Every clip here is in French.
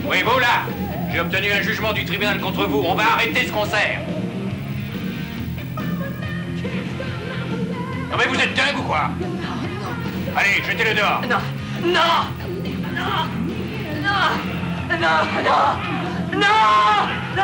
Oui, vous là! J'ai obtenu un jugement du tribunal contre vous. On va arrêter ce concert. Non mais vous êtes dingue ou quoi? Non, non. Allez, jetez-le dehors. Non, non, non, non, non, non, non, non.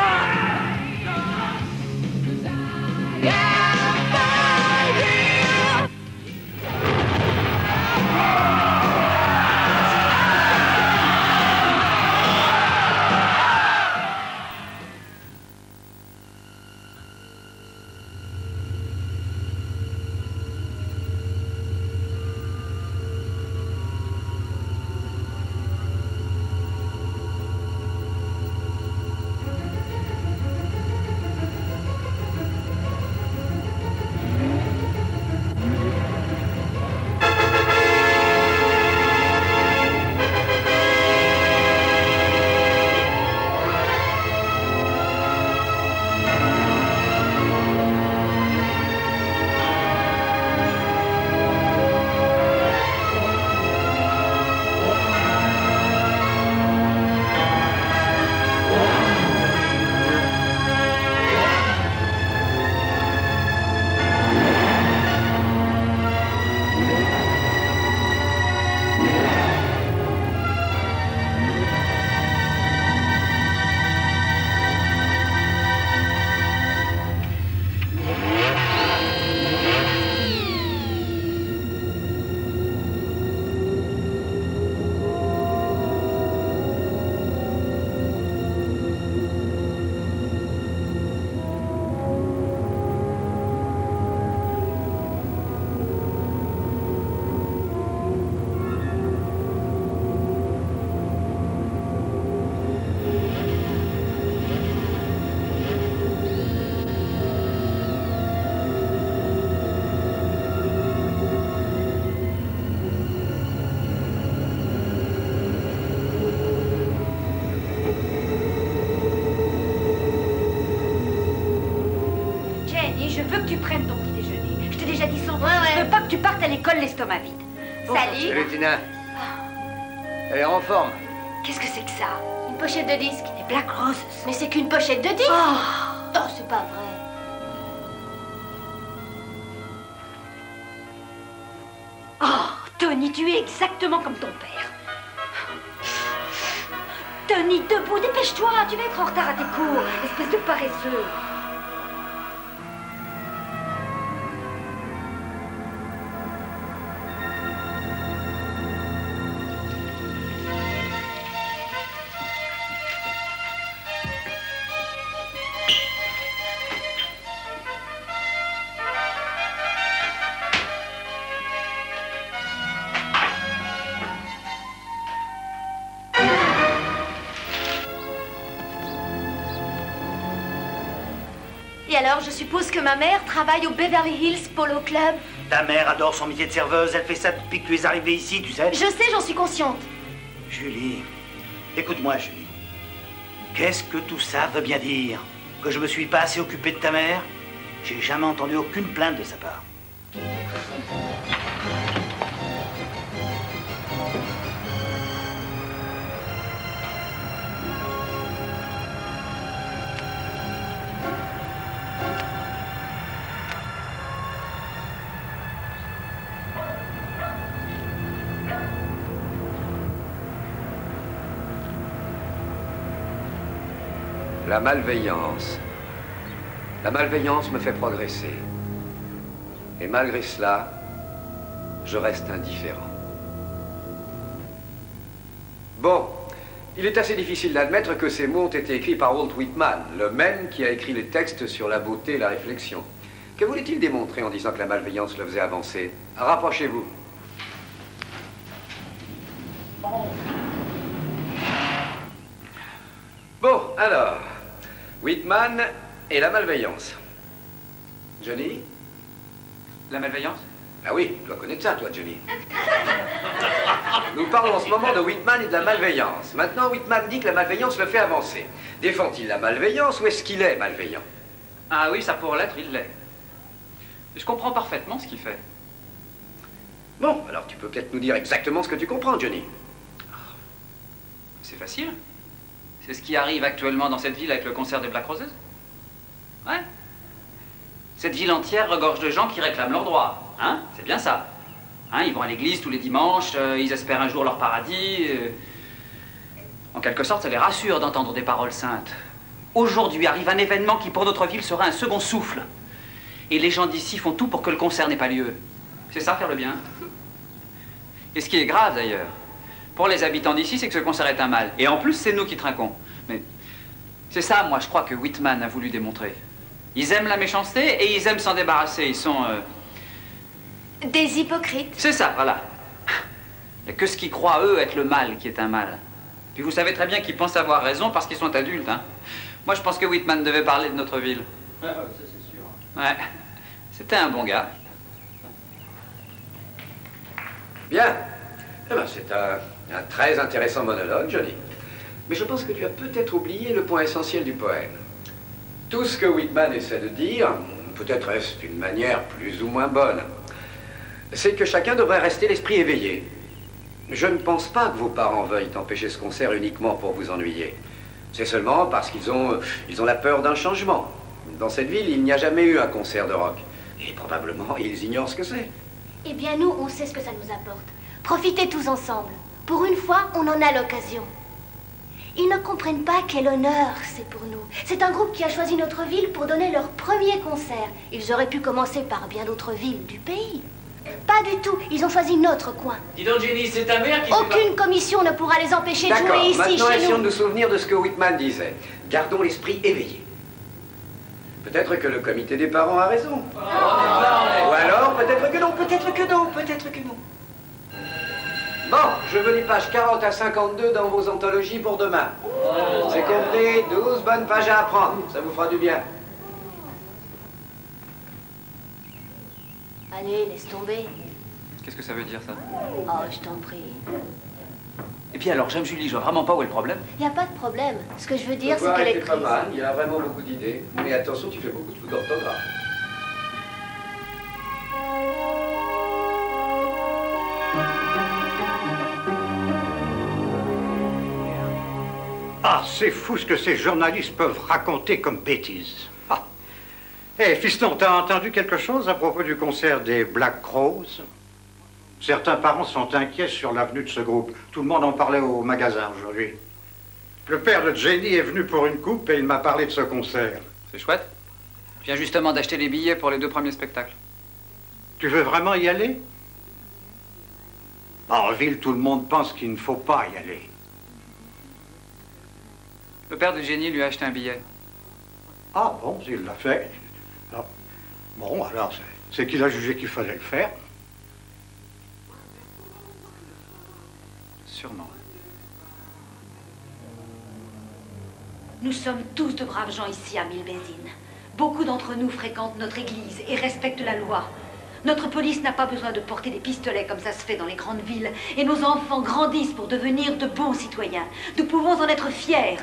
L'estomac vide. Bon, salut. Salut Tina. Elle est en forme. Qu'est-ce que c'est que ça? Une pochette de disques. Les Black Roses. Mais c'est qu'une pochette de disques. Oh, oh c'est pas vrai. Oh, Tony, tu es exactement comme ton père. Tony, debout, dépêche-toi, tu vas être en retard à tes cours, espèce de paresseux. Et alors, je suppose que ma mère travaille au Beverly Hills Polo Club. Ta mère adore son métier de serveuse, elle fait ça depuis que tu es arrivée ici, tu sais. Je sais, j'en suis consciente. Julie, écoute-moi, Julie. Qu'est-ce que tout ça veut bien dire? Que je me suis pas assez occupé de ta mère? J'ai jamais entendu aucune plainte de sa part. La malveillance. La malveillance me fait progresser. Et malgré cela, je reste indifférent. Bon, il est assez difficile d'admettre que ces mots ont été écrits par Walt Whitman, le même qui a écrit les textes sur la beauté et la réflexion. Que voulait-il démontrer en disant que la malveillance le faisait avancer? Rapprochez-vous. Bon, alors, Whitman et la malveillance. Johnny? La malveillance? Ah oui, tu dois connaître ça, toi, Johnny. Nous parlons en ce moment de Whitman et de la malveillance. Maintenant, Whitman dit que la malveillance le fait avancer. Défend-il la malveillance ou est-ce qu'il est malveillant? Ah oui, ça pour l'être, il l'est. Je comprends parfaitement ce qu'il fait. Bon, alors tu peux peut-être nous dire exactement ce que tu comprends, Johnny. C'est facile. C'est ce qui arrive actuellement dans cette ville avec le concert des Black Roses. Ouais. Cette ville entière regorge de gens qui réclament leurs droits. Hein? C'est bien ça. Hein, ils vont à l'église tous les dimanches, ils espèrent un jour leur paradis. En quelque sorte, ça les rassure d'entendre des paroles saintes. Aujourd'hui arrive un événement qui, pour notre ville, sera un second souffle. Et les gens d'ici font tout pour que le concert n'ait pas lieu. C'est ça, faire le bien. Et ce qui est grave, d'ailleurs, pour les habitants d'ici, c'est que ce concert est un mal. Et en plus, c'est nous qui trinquons. Mais c'est ça, moi, je crois que Whitman a voulu démontrer. Ils aiment la méchanceté et ils aiment s'en débarrasser. Ils sont... Des hypocrites. C'est ça, voilà. Il n'y a que ce qu'ils croient, eux, être le mal qui est un mal. Puis vous savez très bien qu'ils pensent avoir raison parce qu'ils sont adultes, hein. Moi, je pense que Whitman devait parler de notre ville. Ah, ça, c'est sûr. Ouais. C'était un bon gars. Bien. Eh ben, c'est un très intéressant monologue, Johnny. Mais je pense que tu as peut-être oublié le point essentiel du poème. Tout ce que Whitman essaie de dire, peut-être est-ce d'une manière plus ou moins bonne, c'est que chacun devrait rester l'esprit éveillé. Je ne pense pas que vos parents veuillent empêcher ce concert uniquement pour vous ennuyer. C'est seulement parce qu'ils ont la peur d'un changement. Dans cette ville, il n'y a jamais eu un concert de rock. Et probablement, ils ignorent ce que c'est. Eh bien, nous, on sait ce que ça nous apporte. Profitez tous ensemble. Pour une fois, on en a l'occasion. Ils ne comprennent pas quel honneur c'est pour nous. C'est un groupe qui a choisi notre ville pour donner leur premier concert. Ils auraient pu commencer par bien d'autres villes du pays. Pas du tout. Ils ont choisi notre coin. Dis donc, Jenny, c'est ta mère qui... Aucune commission ne pourra les empêcher de jouer ici, maintenant chez essayons nous. de nous souvenir de ce que Whitman disait. Gardons l'esprit éveillé. Peut-être que le comité des parents a raison. Ou alors, peut-être que non, peut-être que non, peut-être que non. Bon, je veux les pages 40 à 52 dans vos anthologies pour demain. C'est compris, 12 bonnes pages à apprendre. Ça vous fera du bien. Allez, laisse tomber. Qu'est-ce que ça veut dire, ça? Oh, je t'en prie. Et puis alors, j'aime Julie, je vois vraiment pas où est le problème. Il n'y a pas de problème. Ce que je veux dire, Le c'est soir qu'elle est était pas prise. mal, il y a vraiment beaucoup d'idées. Mais attention, tu fais beaucoup de fautes d'orthographe. Ah, c'est fou ce que ces journalistes peuvent raconter comme bêtises. Ah. Eh, fiston, t'as entendu quelque chose à propos du concert des Black Roses? Certains parents sont inquiets sur l'avenue de ce groupe. Tout le monde en parlait au magasin aujourd'hui. Le père de Jenny est venu pour une coupe et il m'a parlé de ce concert. C'est chouette. Je viens justement d'acheter les billets pour les 2 premiers spectacles. Tu veux vraiment y aller? En ville, tout le monde pense qu'il ne faut pas y aller. Le père de Jenny lui a acheté un billet. Ah bon, il l'a fait. Ah. Bon, alors, c'est qu'il a jugé qu'il fallait le faire. Sûrement. Nous sommes tous de braves gens ici à Milbenzin. Beaucoup d'entre nous fréquentent notre église et respectent la loi. Notre police n'a pas besoin de porter des pistolets comme ça se fait dans les grandes villes. Et nos enfants grandissent pour devenir de bons citoyens. Nous pouvons en être fiers,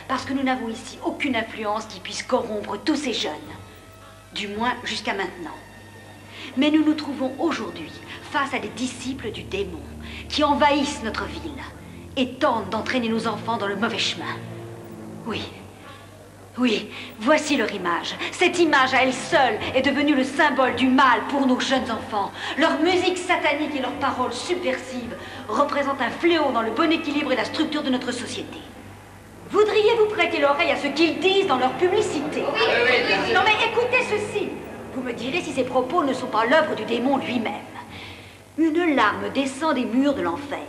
parce que nous n'avons ici aucune influence qui puisse corrompre tous ces jeunes. Du moins jusqu'à maintenant. Mais nous nous trouvons aujourd'hui face à des disciples du démon qui envahissent notre ville et tentent d'entraîner nos enfants dans le mauvais chemin. Oui. Oui, voici leur image. Cette image à elle seule est devenue le symbole du mal pour nos jeunes enfants. Leur musique satanique et leurs paroles subversives représentent un fléau dans le bon équilibre et la structure de notre société. Voudriez-vous prêter l'oreille à ce qu'ils disent dans leur publicité? Non mais écoutez ceci. Vous me direz si ces propos ne sont pas l'œuvre du démon lui-même. Une larme descend des murs de l'enfer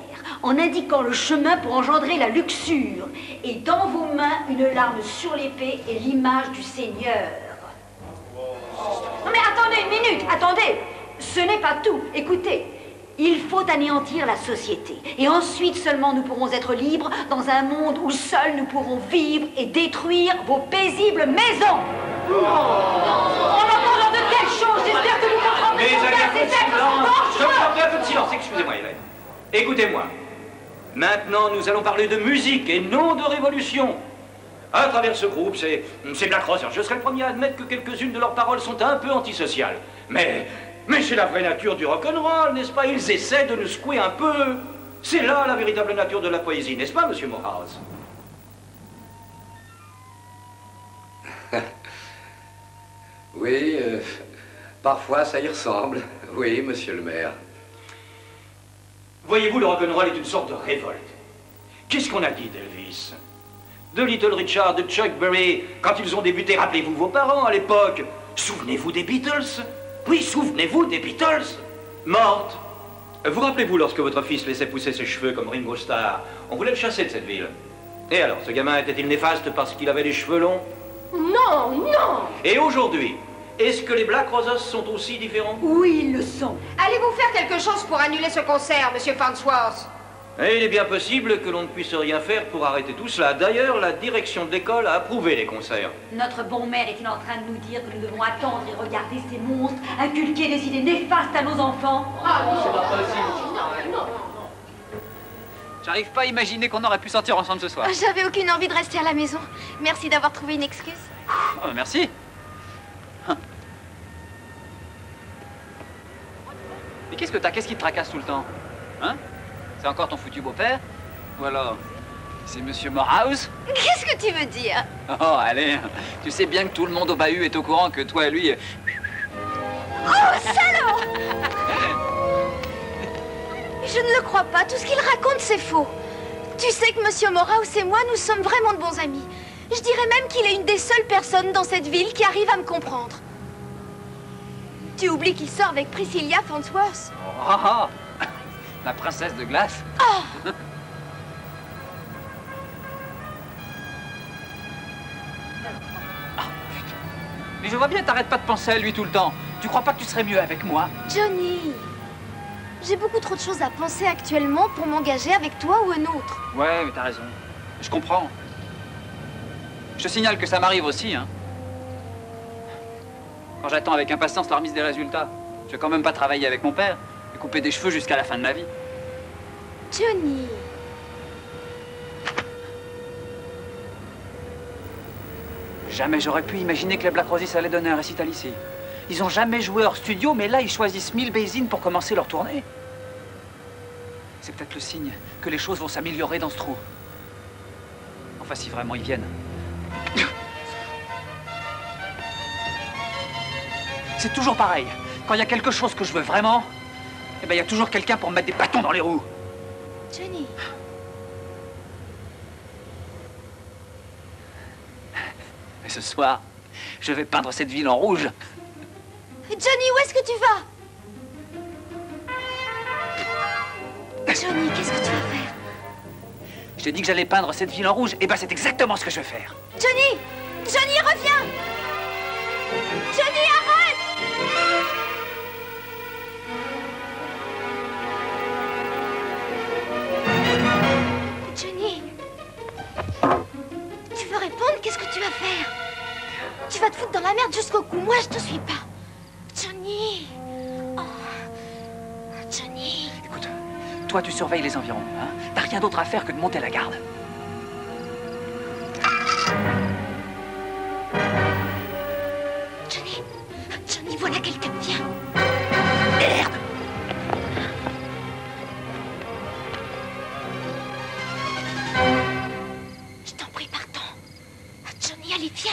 en indiquant le chemin pour engendrer la luxure. Et dans vos mains, une larme sur l'épée et l'image du Seigneur. Non mais attendez une minute, attendez. Ce n'est pas tout, écoutez. Il faut anéantir la société. Et ensuite seulement nous pourrons être libres dans un monde où seuls nous pourrons vivre et détruire vos paisibles maisons. On entend de telles choses, j'espère que vous comprendrez. Mais Soudain, un peu de ces êtres silence. sont Je vous dangereux. en prie, un peu de silence. Excusez-moi, Hélène. Écoutez-moi. Maintenant, nous allons parler de musique et non de révolution. À travers ce groupe, c'est Black Roses. Je serais le premier à admettre que quelques-unes de leurs paroles sont un peu antisociales. Mais c'est la vraie nature du rock'n'roll, n'est-ce pas? Ils essaient de nous secouer un peu. C'est là la véritable nature de la poésie, n'est-ce pas, monsieur Morehouse? Oui, parfois ça y ressemble. Oui, monsieur le maire. Voyez-vous, le rock'n'roll est une sorte de révolte. Qu'est-ce qu'on a dit d'Elvis? De Little Richard, de Chuck Berry, quand ils ont débuté, rappelez-vous vos parents à l'époque. Souvenez-vous des Beatles? Oui, souvenez-vous des Beatles? Morte. Vous rappelez-vous lorsque votre fils laissait pousser ses cheveux comme Ringo Starr? On voulait le chasser de cette ville. Et alors, ce gamin était-il néfaste parce qu'il avait les cheveux longs? Non, non! Et aujourd'hui, est-ce que les Black Roses sont aussi différents? Oui, ils le sont. Allez-vous faire quelque chose pour annuler ce concert, monsieur Farnsworth? Et il est bien possible que l'on ne puisse rien faire pour arrêter tout cela. D'ailleurs, la direction de l'école a approuvé les concerts. Notre bon maire est-il en train de nous dire que nous devons attendre et regarder ces monstres inculquer des idées néfastes à nos enfants? C'est pas possible. J'arrive pas à imaginer qu'on aurait pu sortir ensemble ce soir. J'avais aucune envie de rester à la maison. Merci d'avoir trouvé une excuse. Oh, merci. Mais qu'est-ce que t'as? Qu'est-ce qui te tracasse tout le temps? Hein? C'est encore ton foutu beau-père? Ou alors, c'est monsieur Morehouse? Qu'est-ce que tu veux dire? Oh, allez, tu sais bien que tout le monde au bahut est au courant que toi et lui... Oh, salaud! Je ne le crois pas. Tout ce qu'il raconte, c'est faux. Tu sais que monsieur Morehouse et moi, nous sommes vraiment de bons amis. Je dirais même qu'il est une des seules personnes dans cette ville qui arrive à me comprendre. Tu oublies qu'il sort avec Priscilla Farnsworth? Oh, la princesse de glace. Oh! Mais je vois bien, t'arrêtes pas de penser à lui tout le temps. Tu crois pas que tu serais mieux avec moi? Johnny, j'ai beaucoup trop de choses à penser actuellement pour m'engager avec toi ou un autre. Ouais, mais t'as raison. Je comprends. Je te signale que ça m'arrive aussi, hein. Quand j'attends avec impatience la remise des résultats, je vais quand même pas travailler avec mon père et couper des cheveux jusqu'à la fin de ma vie. Johnny. Jamais j'aurais pu imaginer que les Black Roses allaient donner un récital ici. Ils ont jamais joué hors studio, mais là, ils choisissent Millbasin pour commencer leur tournée. C'est peut-être le signe que les choses vont s'améliorer dans ce trou. Enfin, si vraiment ils viennent. C'est toujours pareil. Quand il y a quelque chose que je veux vraiment, eh ben, il y a toujours quelqu'un pour me mettre des bâtons dans les roues. Johnny. Et ce soir, je vais peindre cette ville en rouge. Johnny, où est-ce que tu vas? Johnny, qu'est-ce que tu vas faire? Je t'ai dit que j'allais peindre cette ville en rouge. Eh ben, c'est exactement ce que je vais faire. Johnny! Johnny, reviens! Johnny, arrête! Johnny! Tu veux répondre? Qu'est-ce que tu vas faire? Tu vas te foutre dans la merde jusqu'au cou. Moi, je te suis pas. Johnny! Oh. Johnny! Écoute, toi, tu surveilles les environs, hein? T'as rien d'autre à faire que de monter la garde. Johnny! Johnny, voilà quelqu'un, viens! Merde! Je t'en prie, pardon. Johnny, allez, viens!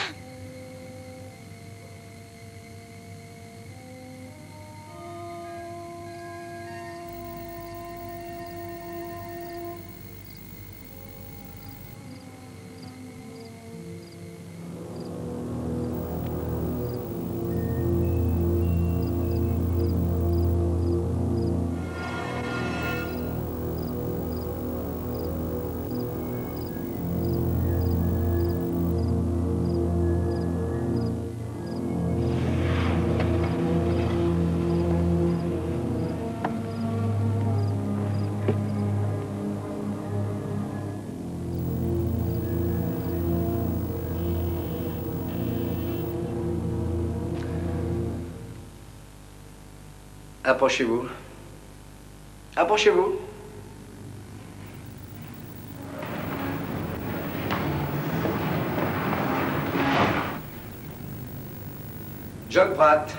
Approchez-vous. Approchez-vous. John Pratt.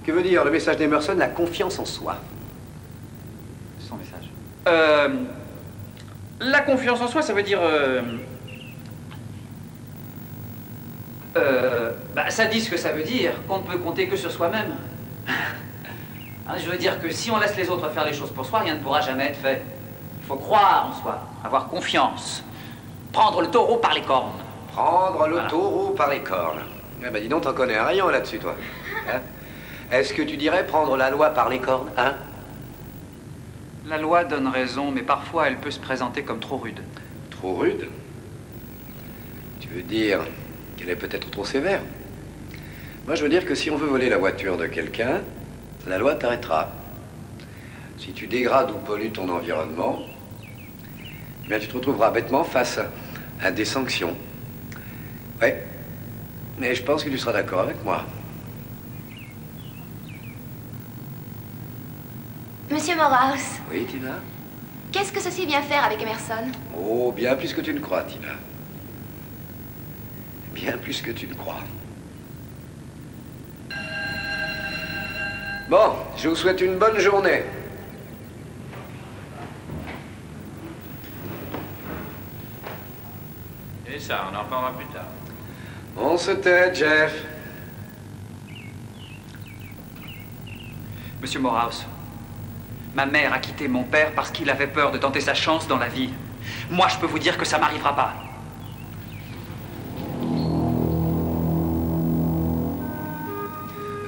Que veut dire le message d'Emerson, la confiance en soi? Son message. La confiance en soi, ça veut dire... ça dit ce que ça veut dire, qu'on ne peut compter que sur soi-même. Hein, je veux dire que si on laisse les autres faire les choses pour soi, rien ne pourra jamais être fait. Il faut croire en soi, avoir confiance. Prendre le taureau par les cornes. Prendre le taureau par les cornes. Eh ben dis donc, t'en connais un rayon là-dessus, toi. Hein? Est-ce que tu dirais prendre la loi par les cornes, hein? La loi donne raison, mais parfois elle peut se présenter comme trop rude. Trop rude? Tu veux dire qu'elle est peut-être trop sévère? Moi, je veux dire que si on veut voler la voiture de quelqu'un, la loi t'arrêtera. Si tu dégrades ou pollues ton environnement, eh bien, tu te retrouveras bêtement face à des sanctions. Ouais, mais je pense que tu seras d'accord avec moi. Monsieur Morehouse, Oui, Tina? qu'est-ce que ceci vient faire avec Emerson? Oh, bien plus que tu ne crois, Tina. Bien plus que tu ne crois. Bon, je vous souhaite une bonne journée. Et ça, on en reparlera plus tard. On se tait, Jeff. Monsieur Morehouse, ma mère a quitté mon père parce qu'il avait peur de tenter sa chance dans la vie. Moi, je peux vous dire que ça m'arrivera pas.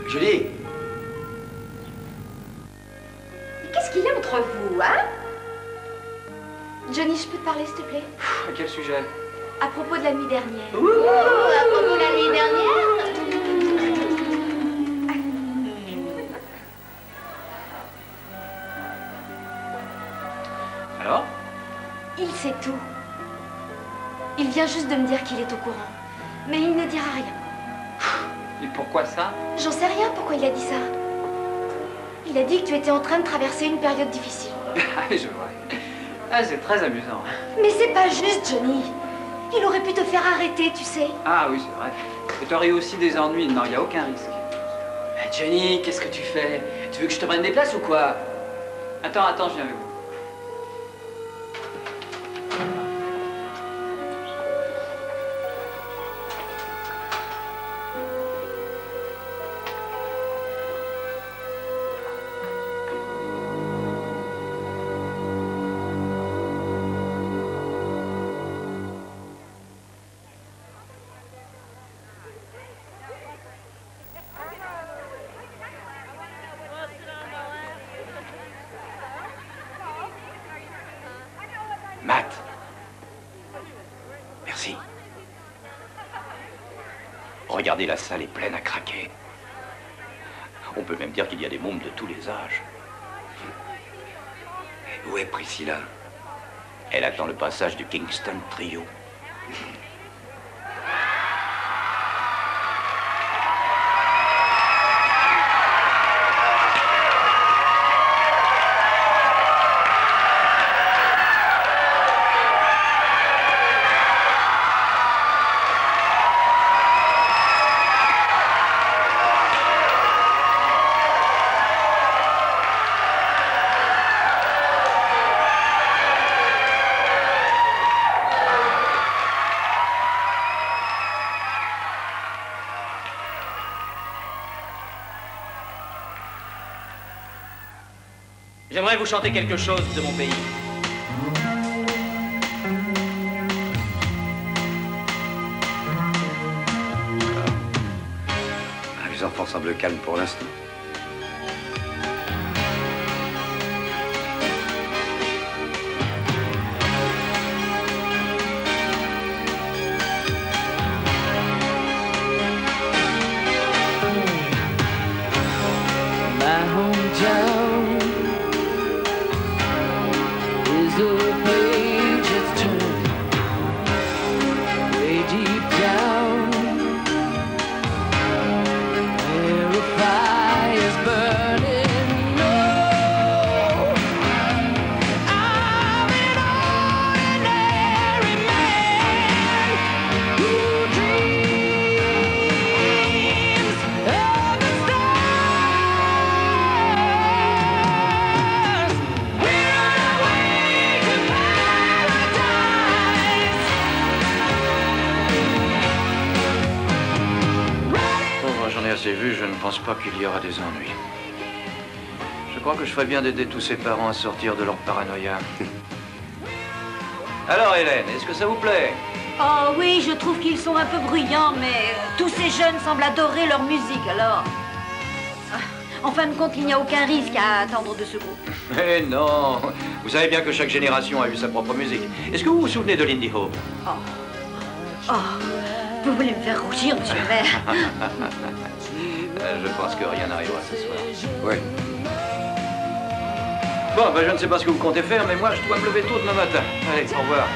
Julie. Qu'est-ce qu'il y a entre vous, hein? Johnny, je peux te parler, s'il te plaît? À quel sujet? À propos de la nuit dernière. À propos de la nuit dernière. Alors? Il sait tout. Il vient juste de me dire qu'il est au courant. Mais il ne dira rien. Et pourquoi ça? J'en sais rien pourquoi il a dit ça. Il a dit que tu étais en train de traverser une période difficile. Ah, je vois. Ah, c'est très amusant. Mais c'est pas juste, Johnny. Il aurait pu te faire arrêter, tu sais. Ah oui, c'est vrai. Et t'aurais eu aussi des ennuis. Non, il n'y a aucun risque. Johnny, qu'est-ce que tu fais? Tu veux que je te prenne des places ou quoi? Attends, je viens avec vous. Matt. Merci. Regardez, la salle est pleine à craquer. On peut même dire qu'il y a des mômes de tous les âges. Où est Priscilla? Elle attend le passage du Kingston Trio. J'aimerais vous chanter quelque chose de mon pays. Les enfants semblent calmes pour l'instant. My hometown is a page that's turned way deep down, where a fire ai vu, je ne pense pas qu'il y aura des ennuis. Je crois que je ferais bien d'aider tous ces parents à sortir de leur paranoïa. Alors, Hélène, est-ce que ça vous plaît? Oh oui, je trouve qu'ils sont un peu bruyants, mais tous ces jeunes semblent adorer leur musique, alors... En fin de compte, il n'y a aucun risque à attendre de ce groupe. Eh non! Vous savez bien que chaque génération a eu sa propre musique. Est-ce que vous vous souvenez de Lindy Hop? Oh, vous voulez me faire rougir, monsieur le maire? Je pense que rien n'arrivera ce soir. Oui. Bon, ben je ne sais pas ce que vous comptez faire, mais moi je dois me lever tôt demain matin. Allez, au revoir.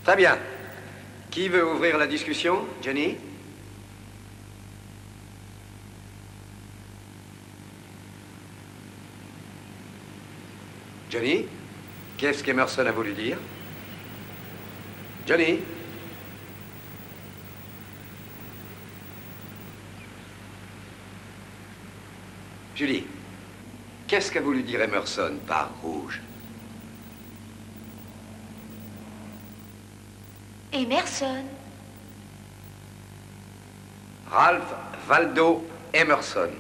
Très bien. Qui veut ouvrir la discussion? Johnny? Johnny? Qu'est-ce qu'Emerson a voulu dire? Johnny? Julie, qu'est-ce qu'a voulu dire Emerson par rouge? Emerson. Ralph Waldo Emerson.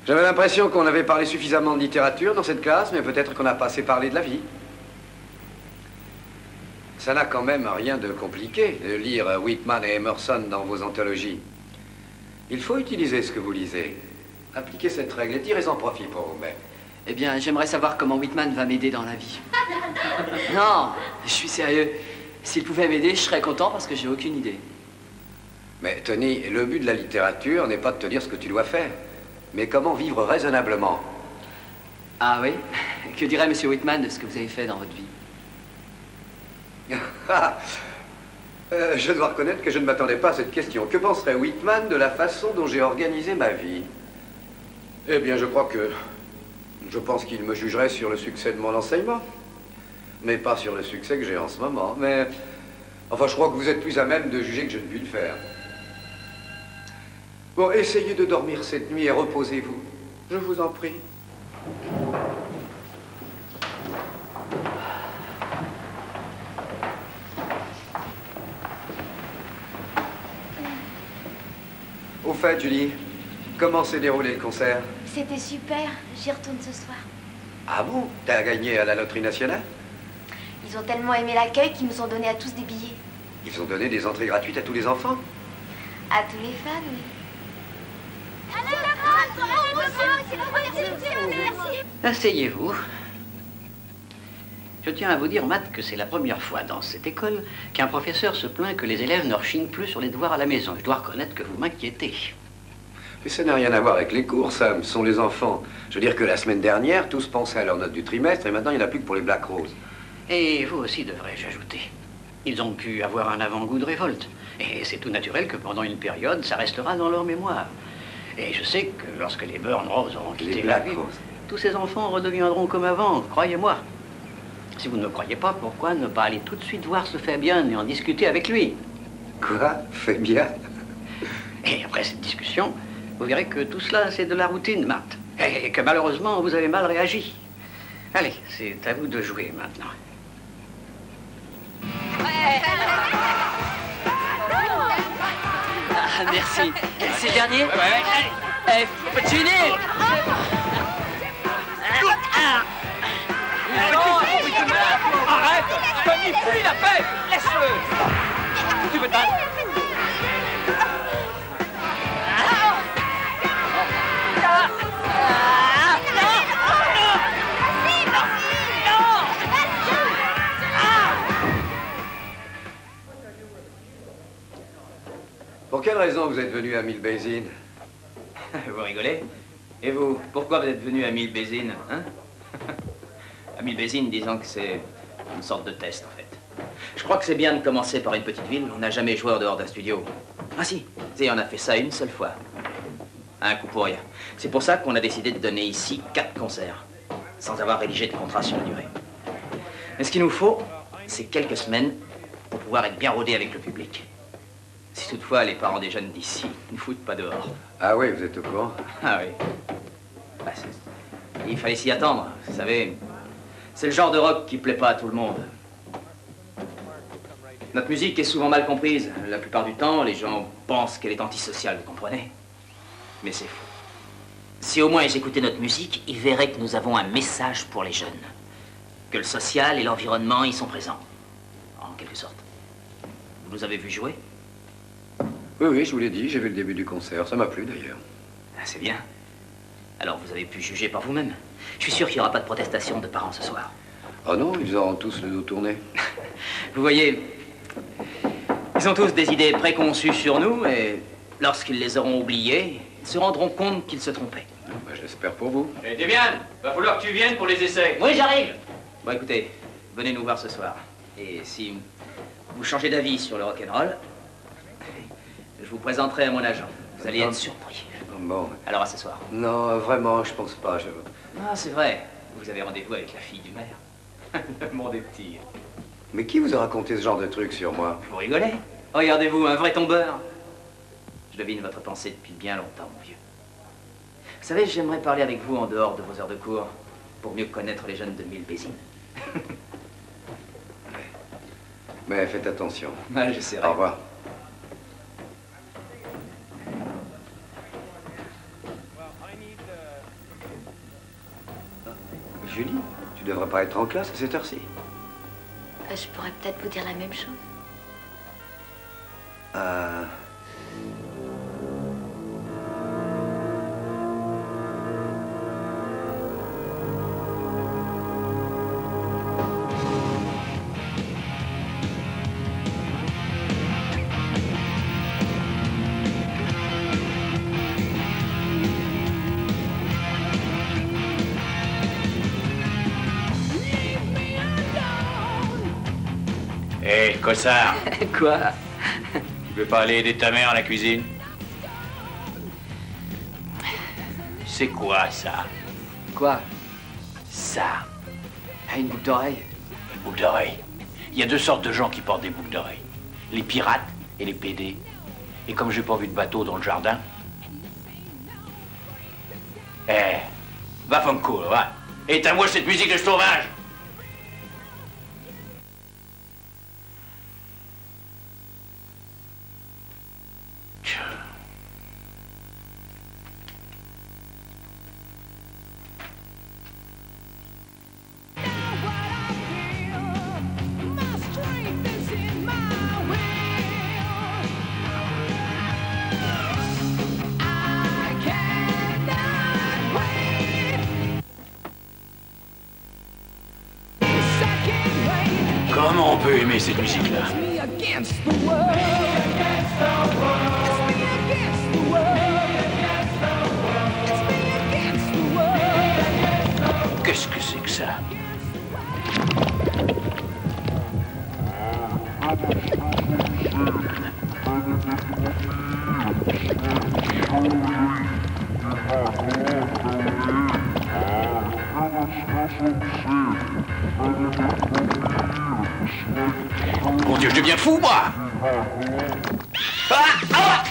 J'avais l'impression qu'on avait parlé suffisamment de littérature dans cette classe, mais peut-être qu'on n'a pas assez parlé de la vie. Ça n'a quand même rien de compliqué de lire Whitman et Emerson dans vos anthologies. Il faut utiliser ce que vous lisez. Appliquez cette règle et tirez-en profit pour vous-même. Eh bien, j'aimerais savoir comment Whitman va m'aider dans la vie. Non, je suis sérieux. S'il pouvait m'aider, je serais content parce que j'ai aucune idée. Mais Tony, le but de la littérature n'est pas de te dire ce que tu dois faire, mais comment vivre raisonnablement. Ah oui? Que dirait M. Whitman de ce que vous avez fait dans votre vie? Je dois reconnaître que je ne m'attendais pas à cette question. Que penserait Whitman de la façon dont j'ai organisé ma vie? Eh bien, je pense qu'il me jugerait sur le succès de mon enseignement. Mais pas sur le succès que j'ai en ce moment. Mais, enfin, je crois que vous êtes plus à même de juger que je ne puis le faire. Bon, essayez de dormir cette nuit et reposez-vous. Je vous en prie. Au fait, Julie, comment s'est déroulé le concert? C'était super, j'y retourne ce soir. Ah bon? T'as gagné à la loterie nationale? Ils ont tellement aimé l'accueil qu'ils nous ont donné à tous des billets. Ils ont donné des entrées gratuites à tous les enfants? À tous les fans, oui. Asseyez-vous. Je tiens à vous dire, Matt, que c'est la première fois dans cette école qu'un professeur se plaint que les élèves ne rechignent plus sur les devoirs à la maison. Je dois reconnaître que vous m'inquiétez. Mais ça n'a rien à voir avec les cours, Sam. Ce sont les enfants. Je veux dire que la semaine dernière, tous pensaient à leurs notes du trimestre et maintenant, il n'y en a plus que pour les Black Roses. Et vous aussi, devrais-je ajouter. Ils ont pu avoir un avant-goût de révolte. Et c'est tout naturel que pendant une période, ça restera dans leur mémoire. Et je sais que lorsque les Burn Roses auront quitté la ville, tous ces enfants redeviendront comme avant, croyez-moi. Si vous ne me croyez pas, pourquoi ne pas aller tout de suite voir ce Fabian et en discuter avec lui? Quoi? Fabian? Et après cette discussion, vous verrez que tout cela, c'est de la routine, Matt. Et que malheureusement, vous avez mal réagi. Allez, c'est à vous de jouer maintenant. Ah, merci. C'est le dernier? Ouais. Allez, continuez! Arrête! Tony, fuis la paix! Laisse-le! Tu veux t'en... Pour quelle raison vous êtes venu à Mill Basin? Vous rigolez? Et vous, pourquoi vous êtes venu à Mill Basin, hein? À Mill Basin, disons que c'est une sorte de test, en fait. Je crois que c'est bien de commencer par une petite ville. On n'a jamais joué en dehors d'un studio. Ah si, on a fait ça une seule fois. Un coup pour rien. C'est pour ça qu'on a décidé de donner ici 4 concerts, sans avoir rédigé de contrat sur la durée. Mais ce qu'il nous faut, c'est quelques semaines pour pouvoir être bien rodés avec le public. Si toutefois les parents des jeunes d'ici ne foutent pas dehors. Ah oui, vous êtes au courant? Ah oui. Bah, il fallait s'y attendre, vous savez. C'est le genre de rock qui plaît pas à tout le monde. Notre musique est souvent mal comprise. La plupart du temps, les gens pensent qu'elle est antisociale, vous comprenez? Mais c'est faux. Si au moins ils écoutaient notre musique, ils verraient que nous avons un message pour les jeunes. Que le social et l'environnement y sont présents. En quelque sorte. Vous nous avez vu jouer? Oui, je vous l'ai dit, j'ai vu le début du concert. Ça m'a plu, d'ailleurs. Ah, c'est bien. Alors vous avez pu juger par vous-même. Je suis sûr qu'il n'y aura pas de protestation de parents ce soir. Oh non, ils auront tous le dos tourné. Vous voyez, ils ont tous des idées préconçues sur nous et lorsqu'ils les auront oubliées, ils se rendront compte qu'ils se trompaient. Bah, je l'espère pour vous. Eh, Debian, va falloir que tu viennes pour les essais. Oui, j'arrive. Bon, écoutez, venez nous voir ce soir. Et si vous changez d'avis sur le rock'n'roll, je vous présenterai à mon agent. Vous allez être surpris. Bon. Alors à ce soir. Non, vraiment, je pense pas. Ah, c'est vrai. Vous avez rendez-vous avec la fille du maire. Le monde est petit. Mais qui vous a raconté ce genre de truc sur moi? Vous rigolez? Regardez-vous, un vrai tombeur. Je devine votre pensée depuis bien longtemps, mon vieux. Vous savez, j'aimerais parler avec vous en dehors de vos heures de cours, pour mieux connaître les jeunes de Mill Basin. Mais faites attention. Ouais, j'essaierai. Au revoir. Julie, tu devrais pas être en classe à cette heure-ci. Je pourrais peut-être vous dire la même chose. Hé, Cossard. Quoi? Tu veux pas aller aider ta mère à la cuisine? C'est quoi, ça? Quoi? Ça. Ah, une boucle d'oreille? Une boucle d'oreille. Il y a 2 sortes de gens qui portent des boucles d'oreille. Les pirates et les PD. Et comme j'ai pas vu de bateau dans le jardin... va Funko, va. Éteins-moi cette musique de sauvage. Comment on peut aimer cette musique-là? Qu'est-ce que c'est que ça? Mon Dieu, je deviens fou, moi! Ah! Ah!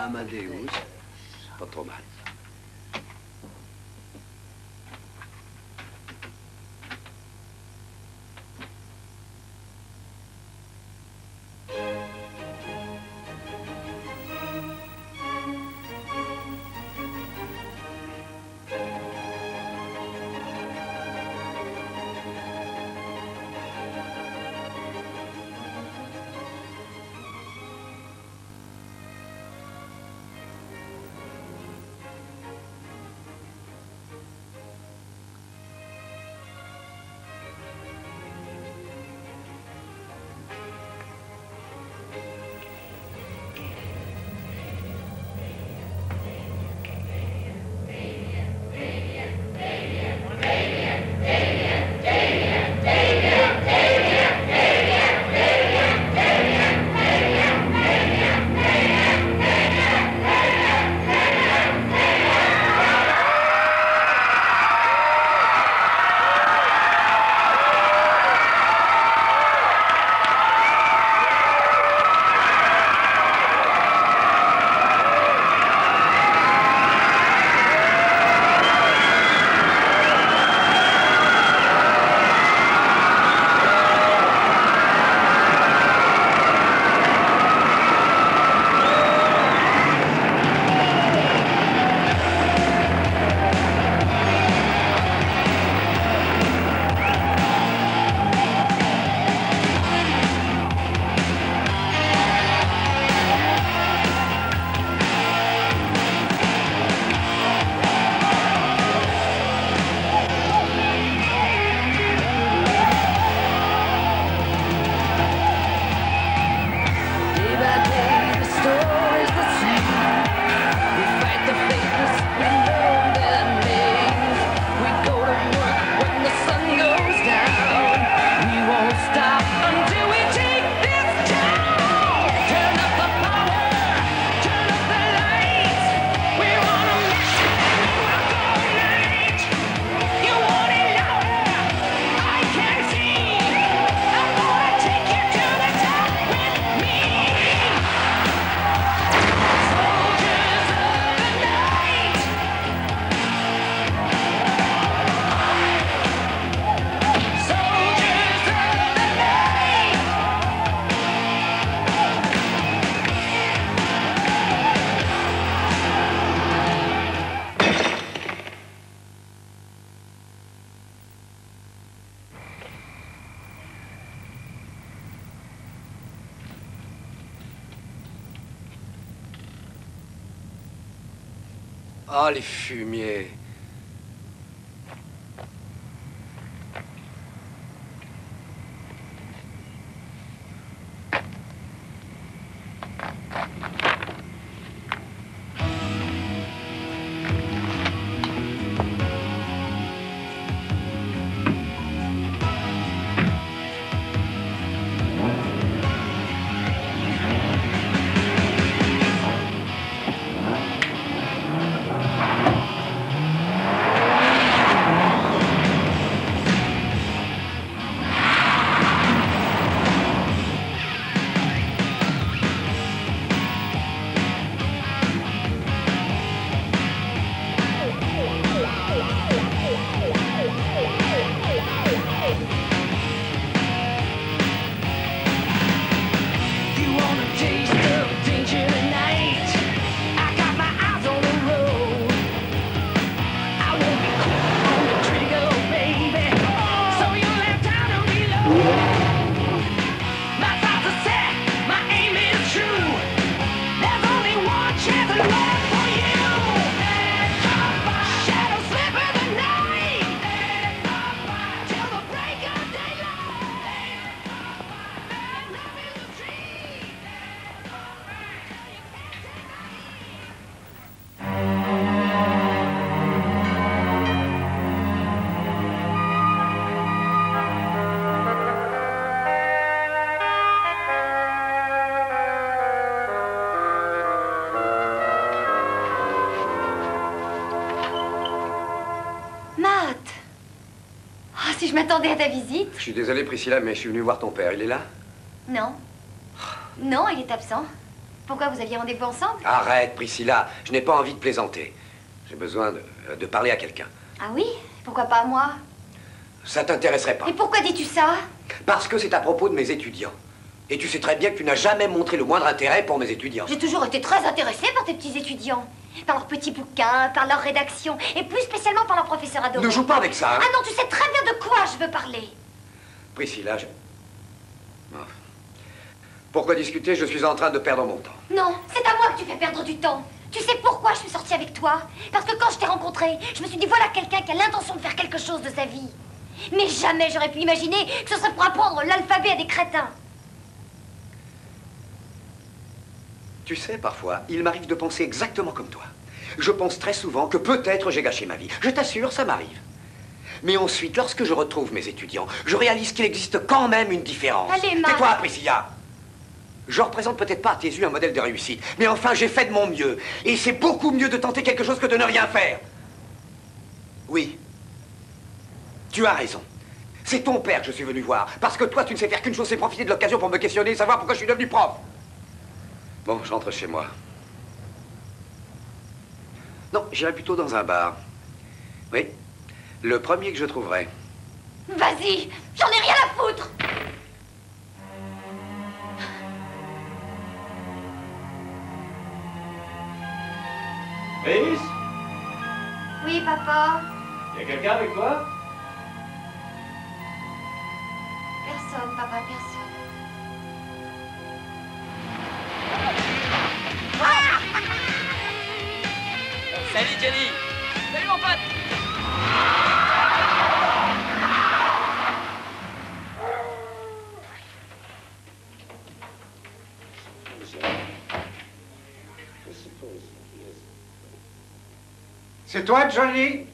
Amadeus, pas trop mal. Ah, les fumiers. Si je m'attendais à ta visite. Je suis désolé, Priscilla, mais je suis venu voir ton père. Il est là? Non. Non, il est absent. Pourquoi, vous aviez rendez-vous ensemble? Arrête, Priscilla. Je n'ai pas envie de plaisanter. J'ai besoin de parler à quelqu'un. Ah oui? Pourquoi pas à moi? Ça t'intéresserait pas. Et pourquoi dis-tu ça? Parce que c'est à propos de mes étudiants. Et tu sais très bien que tu n'as jamais montré le moindre intérêt pour mes étudiants. J'ai toujours été très intéressée par tes petits étudiants. Par leurs petits bouquins, par leur rédaction, et plus spécialement par leur professeur adoré. Ne joue pas avec ça, hein. Ah non, tu sais très bien de quoi je veux parler. Priscilla, pourquoi discuter? Je suis en train de perdre mon temps. Non, c'est à moi que tu fais perdre du temps. Tu sais pourquoi je suis sortie avec toi? Parce que quand je t'ai rencontré, je me suis dit, voilà quelqu'un qui a l'intention de faire quelque chose de sa vie. Mais jamais j'aurais pu imaginer que ce serait pour apprendre l'alphabet à des crétins. Tu sais, parfois, il m'arrive de penser exactement comme toi. Je pense très souvent que peut-être j'ai gâché ma vie. Je t'assure, ça m'arrive. Mais ensuite, lorsque je retrouve mes étudiants, je réalise qu'il existe quand même une différence. Allez, Marc. Tais-toi, Priscilla. Je représente peut-être pas à tes yeux un modèle de réussite, mais enfin, j'ai fait de mon mieux. Et c'est beaucoup mieux de tenter quelque chose que de ne rien faire. Oui. Tu as raison. C'est ton père que je suis venu voir. Parce que toi, tu ne sais faire qu'une chose, c'est profiter de l'occasion pour me questionner et savoir pourquoi je suis devenu prof. Bon, je rentre chez moi. Non, j'irai plutôt dans un bar. Oui, le premier que je trouverai. Vas-y, j'en ai rien à foutre. Chris? Oui, papa. Y a quelqu'un avec toi? Personne, papa, personne. Salut Jenny. Salut mon pote. C'est toi, Johnny?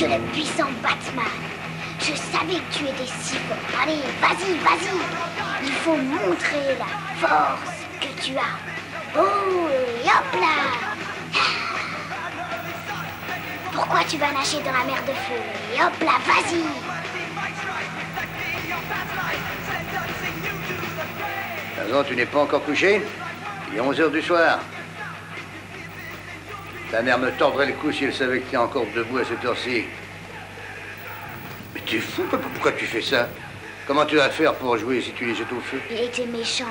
que le puissant Batman. Je savais que tu étais si fort. Allez, vas-y, vas-y. Il faut montrer la force que tu as. Oh, et hop là. Pourquoi tu vas nager dans la mer de feu? Et hop là, vas-y. Pardon, tu n'es pas encore couché? Il est 11h du soir. Ta mère me tordrait le cou si elle savait que tu es encore debout à cette heure-ci. Mais tu es fou, pourquoi tu fais ça? Comment tu vas faire pour jouer si tu les jettes au feu? Il était méchant.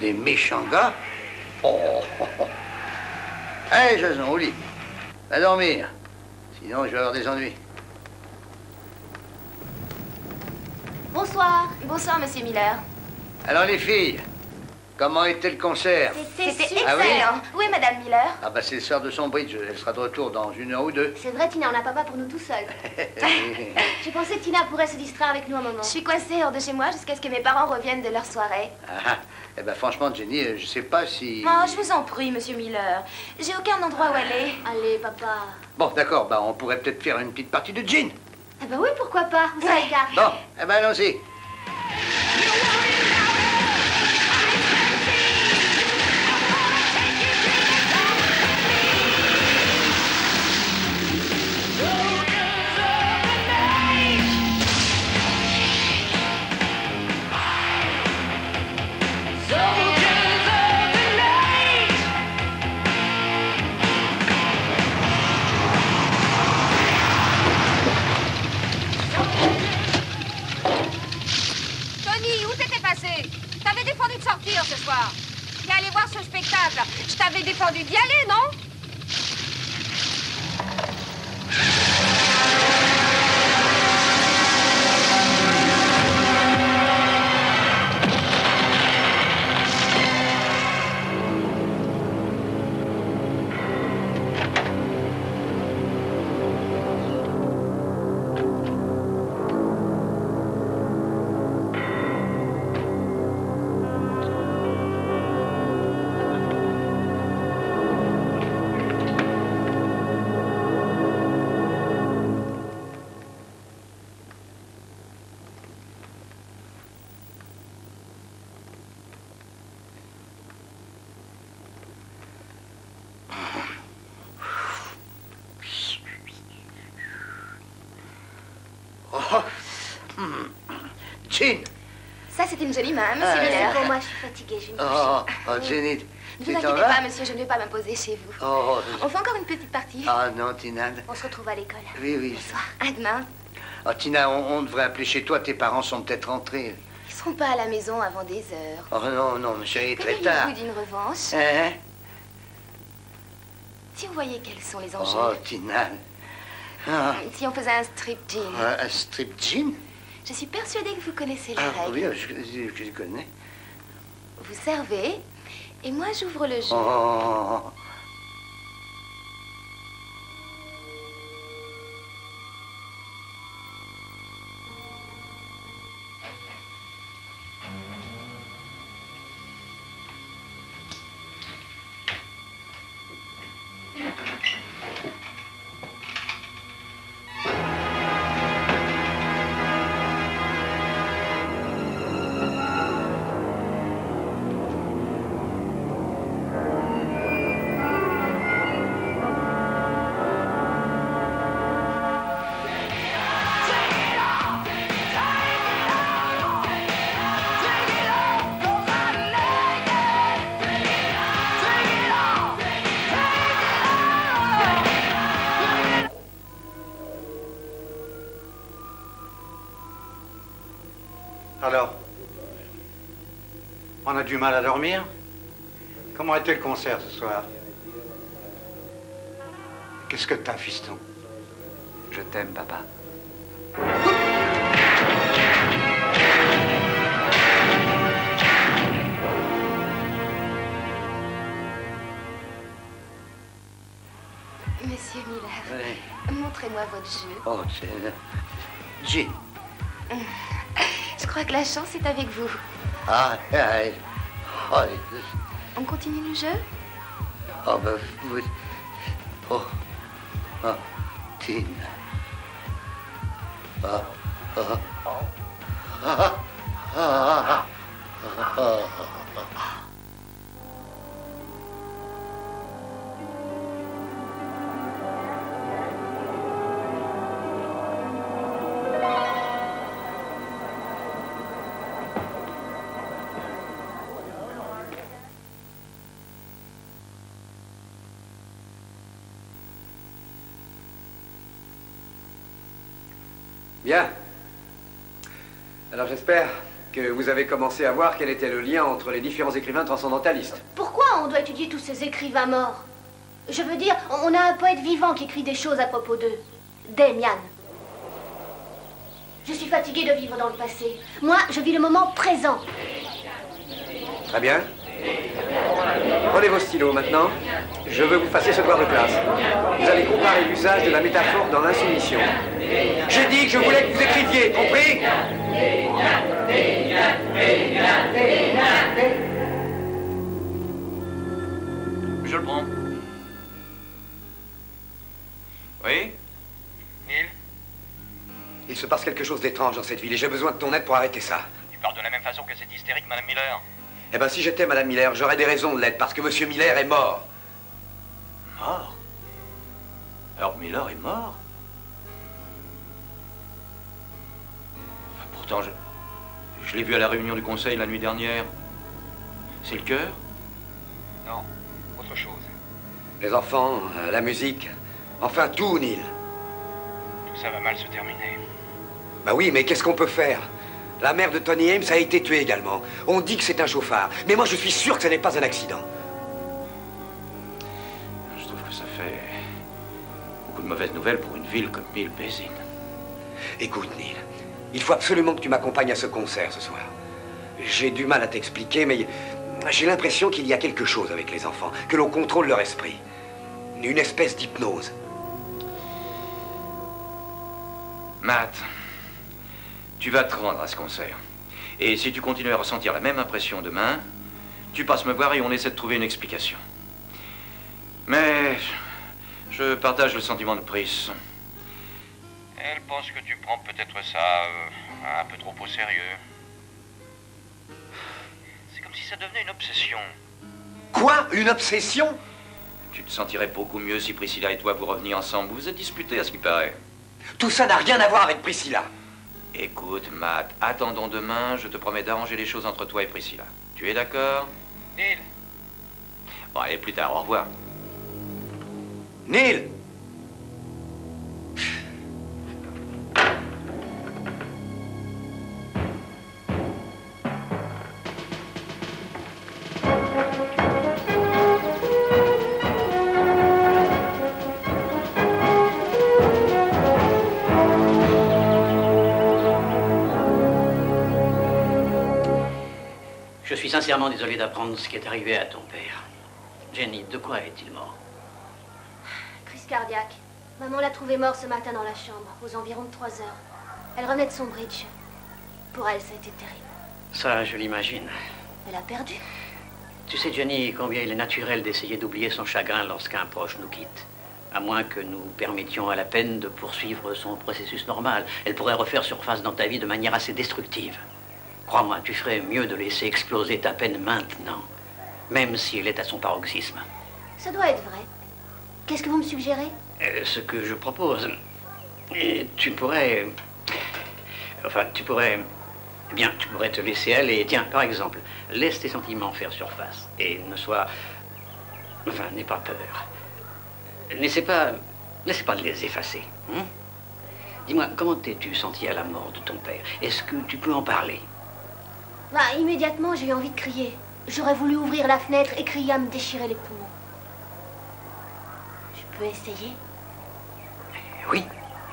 Des méchants gars? Oh. Allez, Jason, au lit. Va dormir. Sinon, je vais avoir des ennuis. Bonsoir. Bonsoir, monsieur Miller. Alors, les filles, comment était le concert? C'était excellent. Ah oui? Oui, madame Miller. Ah bah, c'est le soir de son bridge. Elle sera de retour dans 1 heure ou 2. C'est vrai, Tina, on n'a pas pour nous tout seuls. J'ai pensé que Tina pourrait se distraire avec nous un moment. Je suis coincée hors de chez moi jusqu'à ce que mes parents reviennent de leur soirée. Ah, eh ben franchement, Jenny, je sais pas si... Oh, je vous en prie, monsieur Miller. J'ai aucun endroit où aller. Allez, papa. Bon, d'accord, bah on pourrait peut-être faire une petite partie de gin. Ah bah oui, pourquoi pas. Vous savez, gars. Bon, eh ben allons-y. T'avais défendu de sortir ce soir. T'es allé voir ce spectacle. Je t'avais défendu d'y aller, non? Jean. Ça, c'était une jolie main, monsieur C'est Miller. pour moi, je suis fatiguée, je vais me coucher. Jenny, Ne tu vous t'en inquiétez vas? pas, monsieur, je ne vais pas m'imposer chez vous. Oh, On fait encore une petite partie. Ah non, Tina. On se retrouve à l'école. Oui, oui. Bonsoir. À demain. Oh, Tina, on devrait appeler chez toi. Tes parents sont peut-être rentrés. Ils seront pas à la maison avant des heures. Oh non, non, monsieur, il est très tard. Qu'auriez-vous d'une revanche? Hein? Si vous voyez quels sont les enjeux. Oh, Tina. Ah. Si on faisait un strip gin. Un strip gin? Je suis persuadée que vous connaissez les Ah, règles. oui, je connais. Vous servez, et moi j'ouvre le jeu. Oh. Alors, on a du mal à dormir? Comment était le concert ce soir? Qu'est-ce que t'as, fiston? Je t'aime, papa. Monsieur Miller, Oui. montrez-moi votre jeu. Oh, c'est... Gin. Je crois que la chance est avec vous. Ah, oh, On continue le jeu? oh, bah, oui. Oh, oh, Tina. Bien. Alors j'espère que vous avez commencé à voir quel était le lien entre les différents écrivains transcendantalistes. Pourquoi on doit étudier tous ces écrivains morts? Je veux dire, on a un poète vivant qui écrit des choses à propos d'eux. Damian. Je suis fatiguée de vivre dans le passé. Moi, je vis le moment présent. Très bien. Prenez vos stylos maintenant. Je veux que vous fassiez ce devoir de classe. Vous allez comparer l'usage de la métaphore dans l'insoumission. J'ai dit que je voulais que vous écriviez, compris? Je le prends. Oui? Neil? Il se passe quelque chose d'étrange dans cette ville et j'ai besoin de ton aide pour arrêter ça. Tu parles de la même façon que cette hystérique Madame Miller. Eh ben, si j'étais Madame Miller, j'aurais des raisons de l'être, parce que Monsieur Miller est mort. Mort? Herb Miller est mort? Enfin, pourtant, je l'ai vu à la réunion du conseil la nuit dernière. C'est le cœur? Non, autre chose. Les enfants, la musique, enfin tout, Neil. Tout ça va mal se terminer. Bah oui, mais qu'est-ce qu'on peut faire? La mère de Tony Ames a été tuée également. On dit que c'est un chauffard, mais moi je suis sûr que ce n'est pas un accident. Je trouve que ça fait beaucoup de mauvaises nouvelles pour une ville comme Mill Basin. Écoute, Neil, il faut absolument que tu m'accompagnes à ce concert ce soir. J'ai du mal à t'expliquer, mais j'ai l'impression qu'il y a quelque chose avec les enfants, que l'on contrôle leur esprit. Une espèce d'hypnose. Matt, tu vas te rendre à ce concert. Et si tu continues à ressentir la même impression demain, tu passes me voir et on essaie de trouver une explication. Mais je partage le sentiment de Pris. Elle pense que tu prends peut-être ça un peu trop au sérieux. C'est comme si ça devenait une obsession. Quoi? Une obsession? Tu te sentirais beaucoup mieux si Priscilla et toi vous reveniez ensemble. Vous vous êtes disputés à ce qui paraît. Tout ça n'a rien à voir avec Priscilla. Écoute, Matt, attendons demain. Je te promets d'arranger les choses entre toi et Priscilla. Tu es d'accord? Neil. Bon, allez, plus tard. Au revoir. Neil! Je suis sincèrement désolé d'apprendre ce qui est arrivé à ton père. Jenny, de quoi est-il mort? Crise cardiaque. Maman l'a trouvé mort ce matin dans la chambre, aux environs de 3 heures. Elle revenait de son bridge. Pour elle, ça a été terrible. Ça, je l'imagine. Elle a perdu. Tu sais, Jenny, combien il est naturel d'essayer d'oublier son chagrin lorsqu'un proche nous quitte. À moins que nous permettions à la peine de poursuivre son processus normal. Elle pourrait refaire surface dans ta vie de manière assez destructive. Crois-moi, tu ferais mieux de laisser exploser ta peine maintenant, même si elle est à son paroxysme. Ça doit être vrai. Qu'est-ce que vous me suggérez? Ce que je propose, tu pourrais... Enfin, tu pourrais... Eh bien, tu pourrais te laisser aller. Tiens, par exemple, laisse tes sentiments faire surface et ne sois... Enfin, n'aie pas peur. N'essaie pas de les effacer. Hein? Dis-moi, comment t'es-tu senti à la mort de ton père? Est-ce que tu peux en parler? Bah, immédiatement, j'ai eu envie de crier. J'aurais voulu ouvrir la fenêtre et crier à me déchirer les poumons. Je peux essayer? Oui,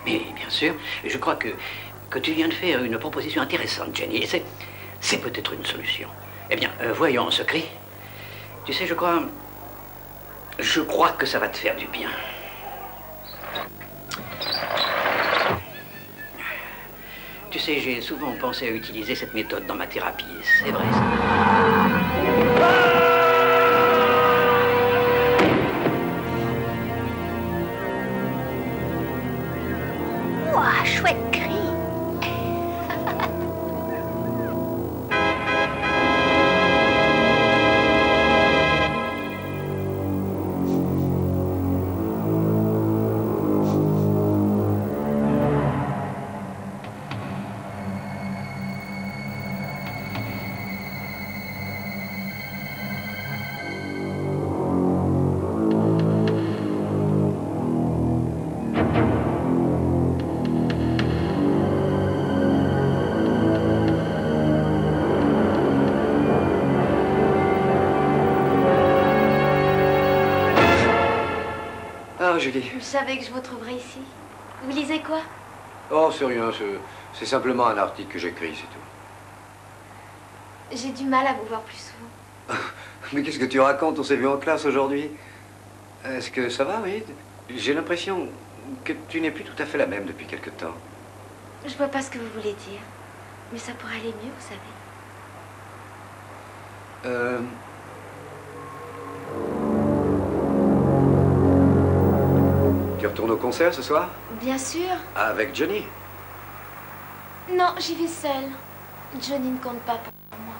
mais bien sûr. Je crois que tu viens de faire une proposition intéressante, Jenny. Et c'est peut-être une solution. Eh bien, voyons ce cri. Tu sais, je crois que ça va te faire du bien. Tu sais, j'ai souvent pensé à utiliser cette méthode dans ma thérapie. C'est vrai, ça. Ouah, chouette cri. Ah, Julie. Je savais que je vous trouverais ici. Vous lisez quoi? Oh, c'est rien, c'est simplement un article que j'écris, c'est tout. J'ai du mal à vous voir plus souvent. Mais qu'est-ce que tu racontes? On s'est vu en classe aujourd'hui. Est-ce que ça va, oui? J'ai l'impression que tu n'es plus tout à fait la même depuis quelque temps. Je vois pas ce que vous voulez dire. Mais ça pourrait aller mieux, vous savez. Tu retournes au concert ce soir? Bien sûr. Avec Johnny? Non, j'y vais seule. Johnny ne compte pas pour moi.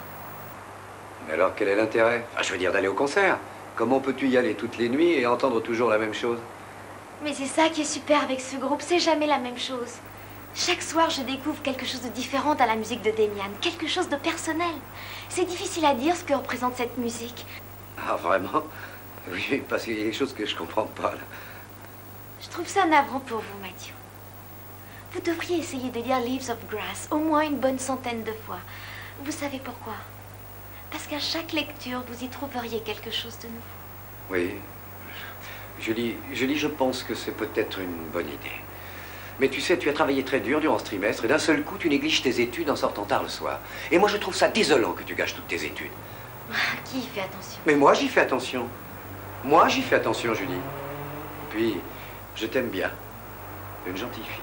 Mais alors, quel est l'intérêt? Enfin, je veux dire, d'aller au concert. Comment peux-tu y aller toutes les nuits et entendre toujours la même chose? Mais c'est ça qui est super avec ce groupe, c'est jamais la même chose. Chaque soir, je découvre quelque chose de différent à la musique de Demian, quelque chose de personnel. C'est difficile à dire ce que représente cette musique. Ah, vraiment? Oui, parce qu'il y a des choses que je comprends pas, là. Je trouve ça navrant pour vous, Mathieu. Vous devriez essayer de lire Leaves of Grass au moins une bonne centaine de fois. Vous savez pourquoi? Parce qu'à chaque lecture, vous y trouveriez quelque chose de nouveau. Oui. Julie, je pense que c'est peut-être une bonne idée. Mais tu sais, tu as travaillé très dur durant ce trimestre et d'un seul coup, tu négliges tes études en sortant tard le soir. Et moi, je trouve ça désolant que tu gâches toutes tes études. Qui y fait attention? Mais moi, j'y fais attention. Moi, j'y fais attention, Julie. Puis, je t'aime bien. Une gentille fille.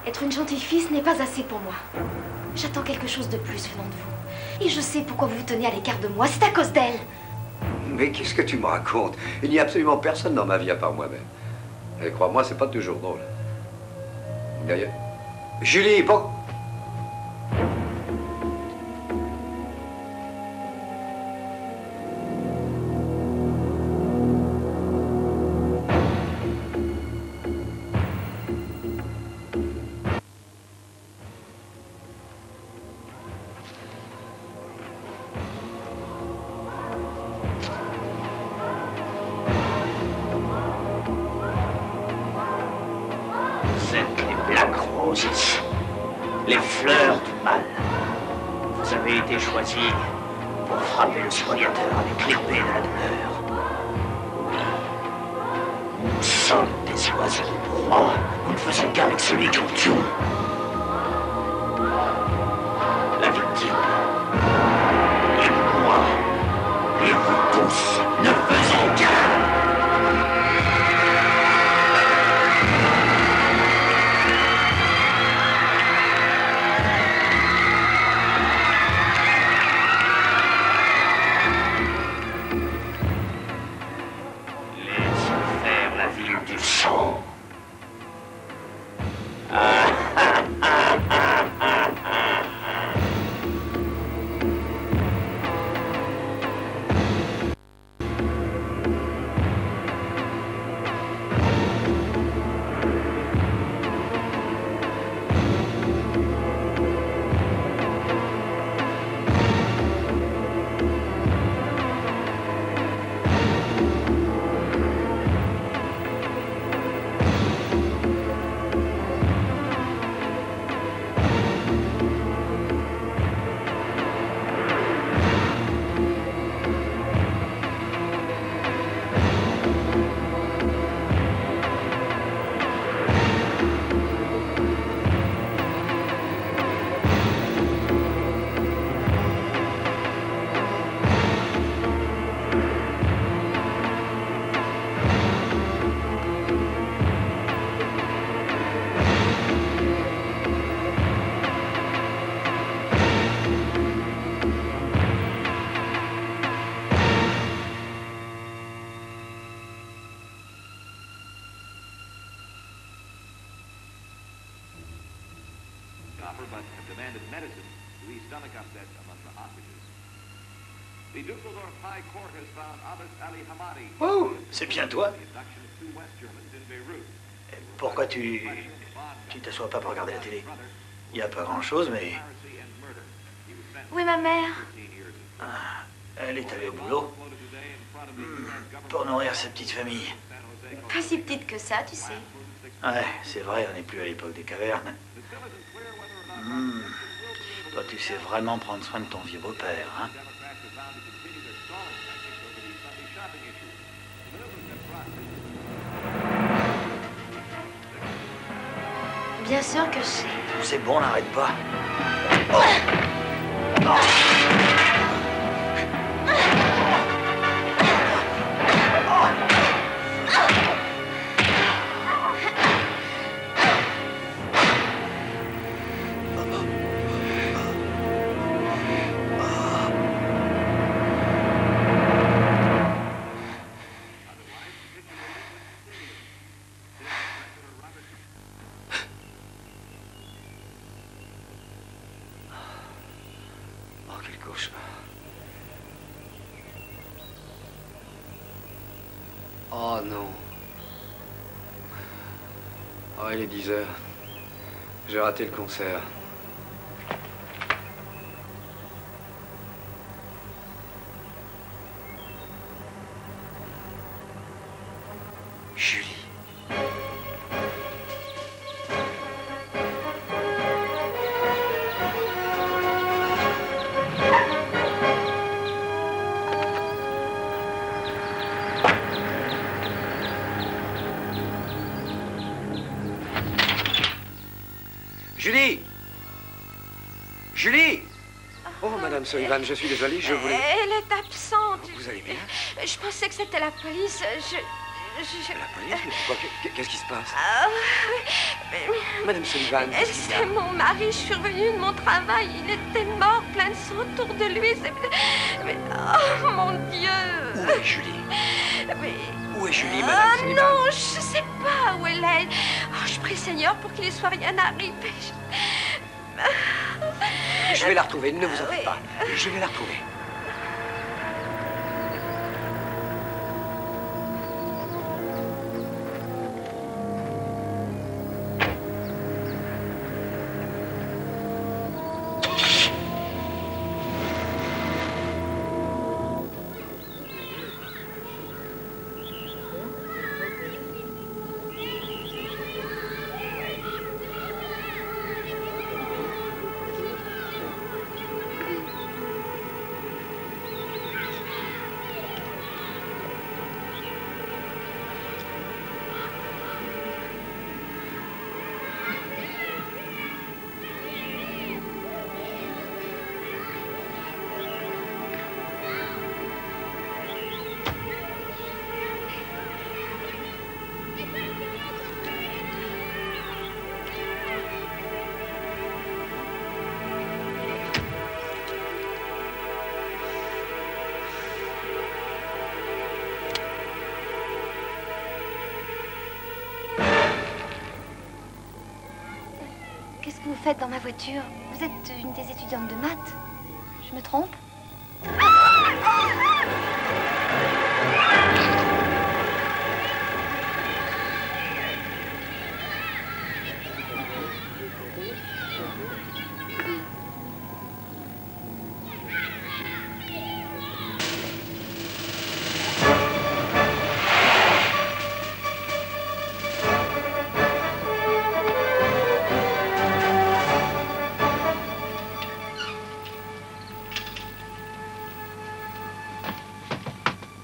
Être une gentille fille, ce n'est pas assez pour moi. J'attends quelque chose de plus venant de vous. Et je sais pourquoi vous vous tenez à l'écart de moi. C'est à cause d'elle. Mais qu'est-ce que tu me racontes? Il n'y a absolument personne dans ma vie à part moi-même. Et crois-moi, c'est pas toujours drôle. D'ailleurs... Julie, bon... Les fleurs du mal. Vous avez été choisis pour frapper le spoliateur avec l'épée de la douleur. Nous sommes des oiseaux de proie. Nous ne faisons qu'avec celui qu'on tue. La victime. Et moi. Et vous tous ne faisons qu'un. but have demanded medicine to ease stomach upset among the hostages. The Dusseldorf High Court has found Abbas Ali Hamadi. Oh, c'est bien toi. Pourquoi tu t'assois pas pour regarder la télé? Il n'y a pas grand-chose, mais... Oui, ma mère. Ah, elle est allée au boulot. Pour nourrir sa petite famille. Pas si petite que ça, tu sais. Ouais, c'est vrai, on n'est plus à l'époque des cavernes. Toi, tu sais vraiment prendre soin de ton vieux beau-père, hein? Bien sûr que je sais. C'est bon, n'arrête pas. Oh non. Oh, il est 10 heures. J'ai raté le concert. Julie. Julie! Julie! Oh, Madame Sullivan, je suis désolé, je voulais... Elle est absente. Vous allez bien? Je pensais que c'était la police. La police? Mais pourquoi? Qu'est-ce qui se passe? Ah, mais... Madame Sullivan, qu'est-ce qu'il y a? C'est mon mari. Je suis revenue de mon travail. Il était mort, plein de sang autour de lui. Mais... Oh, mon Dieu! Où est Julie? Mais... Où est Julie, Madame Sullivan? Non, je sais pas où elle est. Oh, je prie Seigneur pour qu'il ne soit rien arrivé. Je vais la retrouver, ne vous en faites pas. Je vais la retrouver. Qu'est-ce que vous faites dans ma voiture? Vous êtes une des étudiantes de maths? Je me trompe?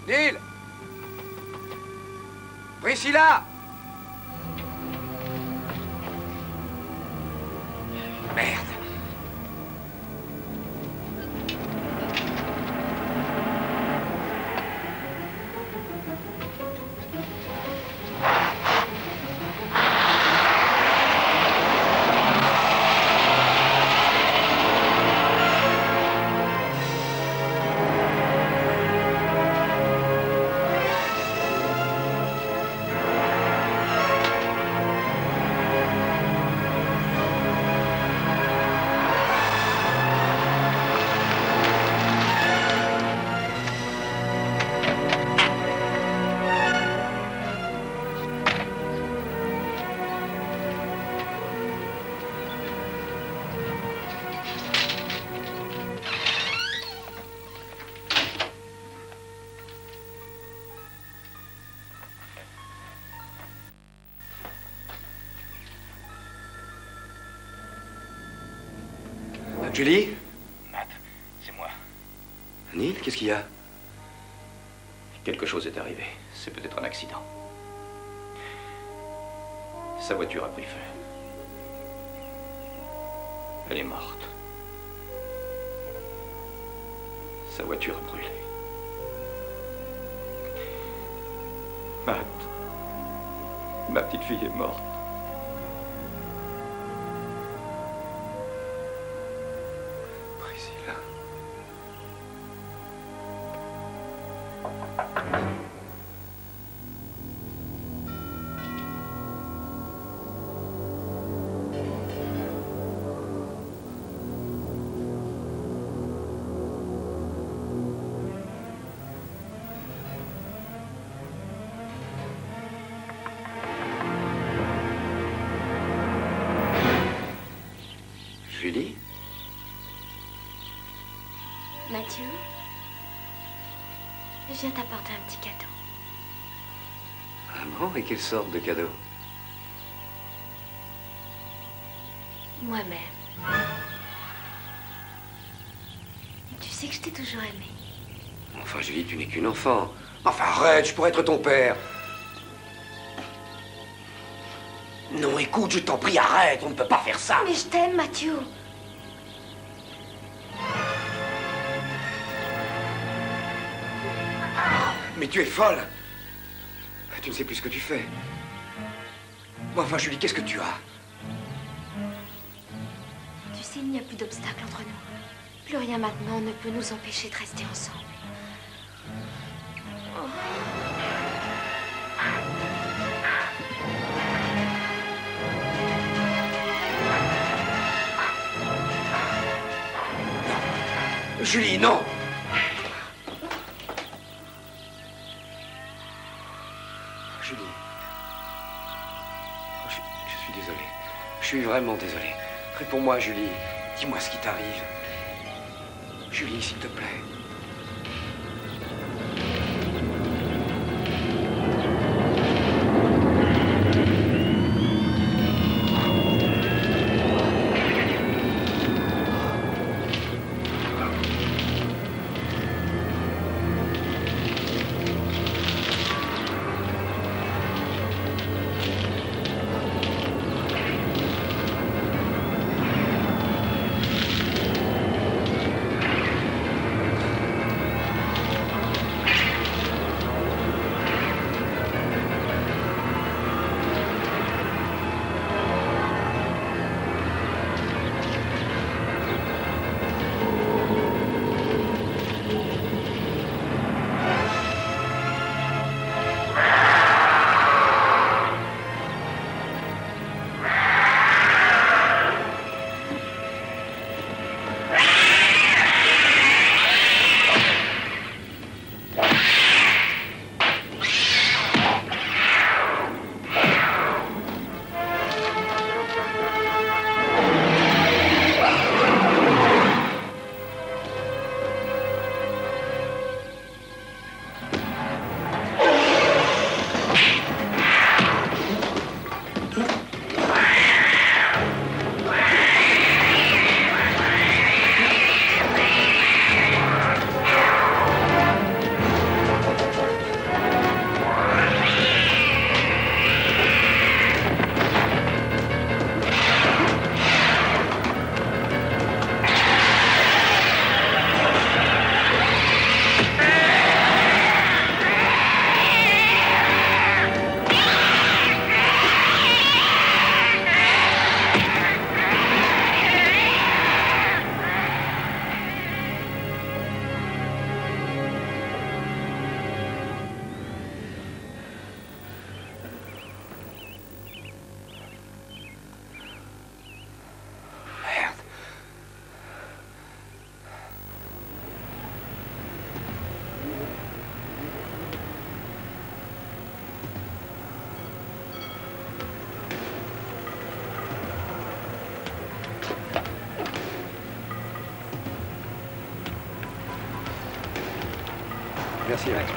Neil! Priscilla! Merde. Julie? Matt, c'est moi. Neil, qu'est-ce qu'il y a? Quelque chose est arrivé. C'est peut-être un accident. Sa voiture a pris feu. Elle est morte. Sa voiture a brûlé. Ma petite fille est morte. Priscilla. Julie? Mathieu, je viens t'apporter un petit cadeau. Ah bon? Et quelle sorte de cadeau? Moi-même. Tu sais que je t'ai toujours aimé. Enfin, Julie, tu n'es qu'une enfant. Enfin, arrête, je pourrais être ton père. Non, écoute, je t'en prie, arrête, on ne peut pas faire ça. Mais je t'aime, Mathieu. Mais tu es folle. Tu ne sais plus ce que tu fais. Enfin, Julie, qu'est-ce que tu as? Tu sais, il n'y a plus d'obstacle entre nous. Plus rien maintenant ne peut nous empêcher de rester ensemble. Oh. Julie, non! Julie. Je suis désolé. Je suis vraiment désolé. Réponds-moi, Julie. Dis-moi ce qui t'arrive. Julie, s'il te plaît. Merci, Max.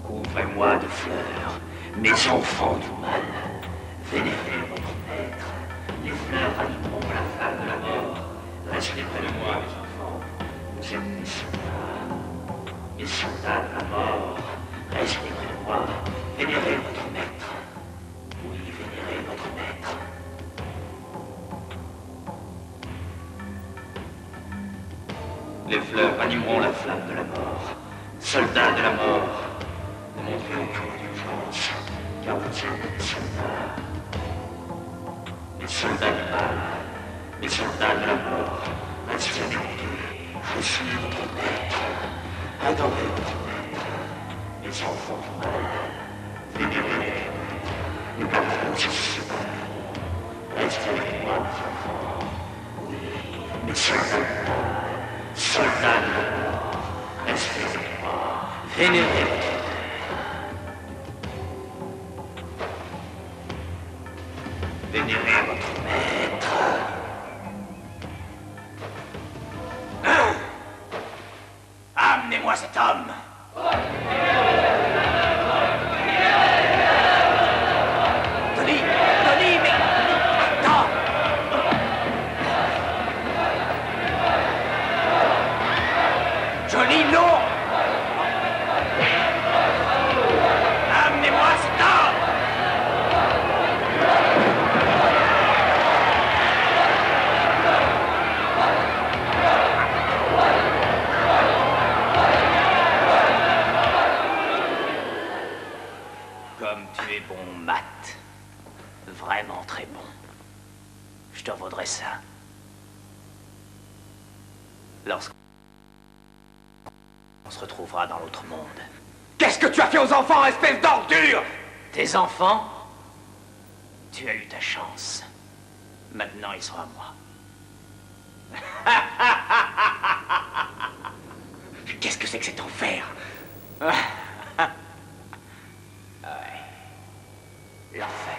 Couvrez-moi de fleurs, mes enfants du mal. Vénérez votre maître. Les fleurs rallumeront la flamme de la mort. Restez près de moi, mes enfants. Vous êtes mes soldats. Mes soldats de la mort. Restez près de moi. Vénérez votre maître. Oui, vénérez votre maître. Les fleurs rallumeront la flamme de la mort. Soldats de la mort, ne montrez aucune indulgence, car vous êtes des soldats. Les soldats du mal, les soldats de la mort, restez avec lui. Je suis votre maître. Adorez votre maître. Les enfants du mal, vénérez-les. Nous garderons ce secret. Restez avec moi, mes enfants. Oui, mes soldats du mal, soldats de la mort, restez avec moi. Vénérez votre maître. Vénérez votre maître. Amenez-moi cet homme. Tony, mais... Attends. Johnny, non. Amenez-moi cet homme. Comme tu es bon, Matt. Vraiment très bon. Je te vaudrais ça. Lorsqu'on se retrouvera dans l'autre monde. Qu'est-ce que tu as fait aux enfants, espèce d'ordure? Tes enfants? Tu as eu ta chance. Maintenant, ils sont à moi. Qu'est-ce que c'est que cet enfer? Ouais. L'enfer.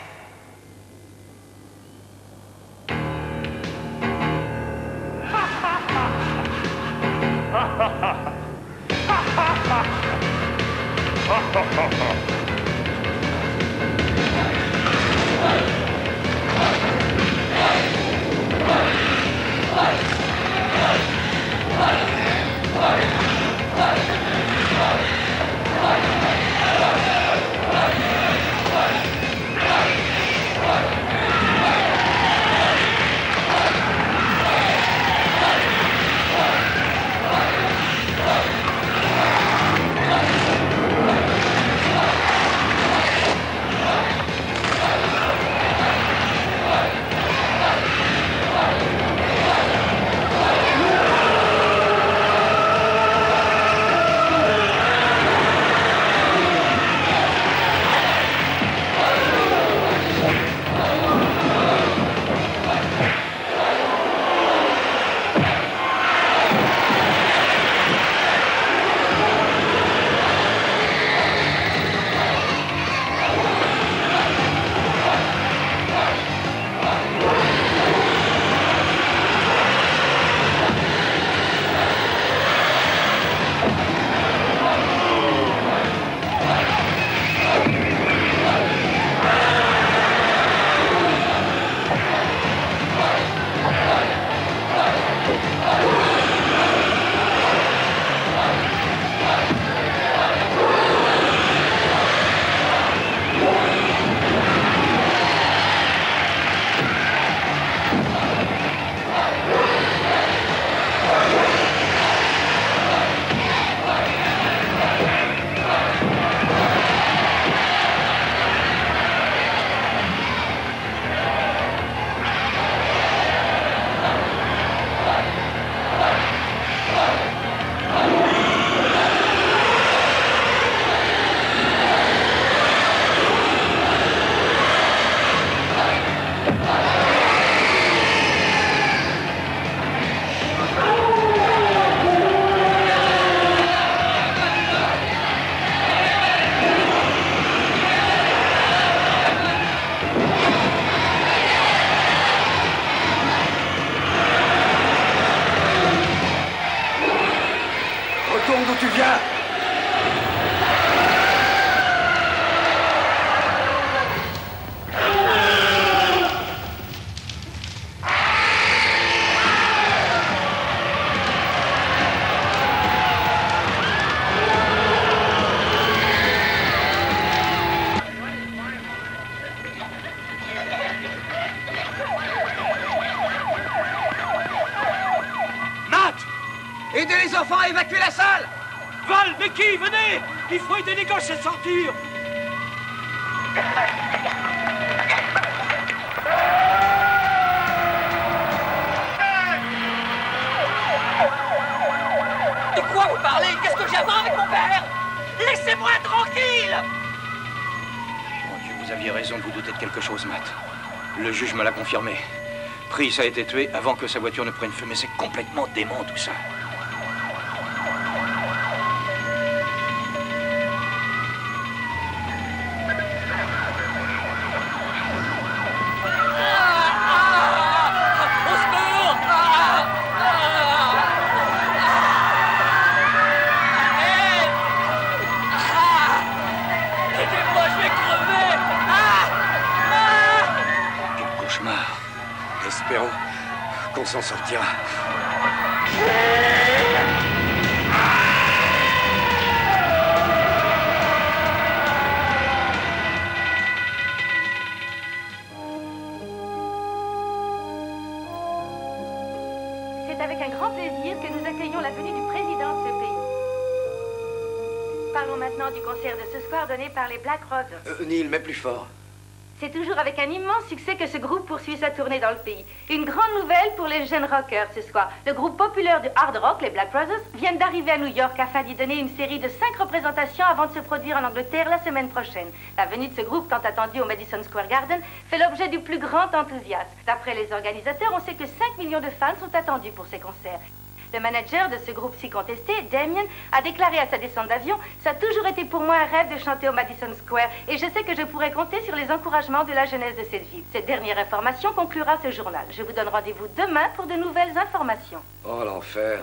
d'où tu viens. Aidez les enfants à évacuer la salle! Val, Becky, venez! Il faut aider les gosses à sortir! De quoi vous parlez? Qu'est-ce que j'ai à voir avec mon père? Laissez-moi tranquille! Mon Dieu, vous aviez raison de vous douter de quelque chose, Matt. Le juge me l'a confirmé. Price a été tué avant que sa voiture ne prenne feu, mais c'est complètement dément tout ça. Espérons qu'on s'en sortira. C'est avec un grand plaisir que nous accueillons la venue du président de ce pays. Parlons maintenant du concert de ce soir donné par les Black Roses. Neil, mets plus fort. C'est toujours avec un immense succès que ce groupe poursuit sa tournée dans le pays. Une grande nouvelle pour les jeunes rockers ce soir. Le groupe populaire de hard rock, les Black Roses, viennent d'arriver à New York afin d'y donner une série de 5 représentations avant de se produire en Angleterre la semaine prochaine. La venue de ce groupe, tant attendu au Madison Square Garden, fait l'objet du plus grand enthousiasme. D'après les organisateurs, on sait que 5 millions de fans sont attendus pour ces concerts. Le manager de ce groupe si contesté, Damien, a déclaré à sa descente d'avion « Ça a toujours été pour moi un rêve de chanter au Madison Square et je sais que je pourrais compter sur les encouragements de la jeunesse de cette ville. » Cette dernière information conclura ce journal. Je vous donne rendez-vous demain pour de nouvelles informations. Oh, l'enfer.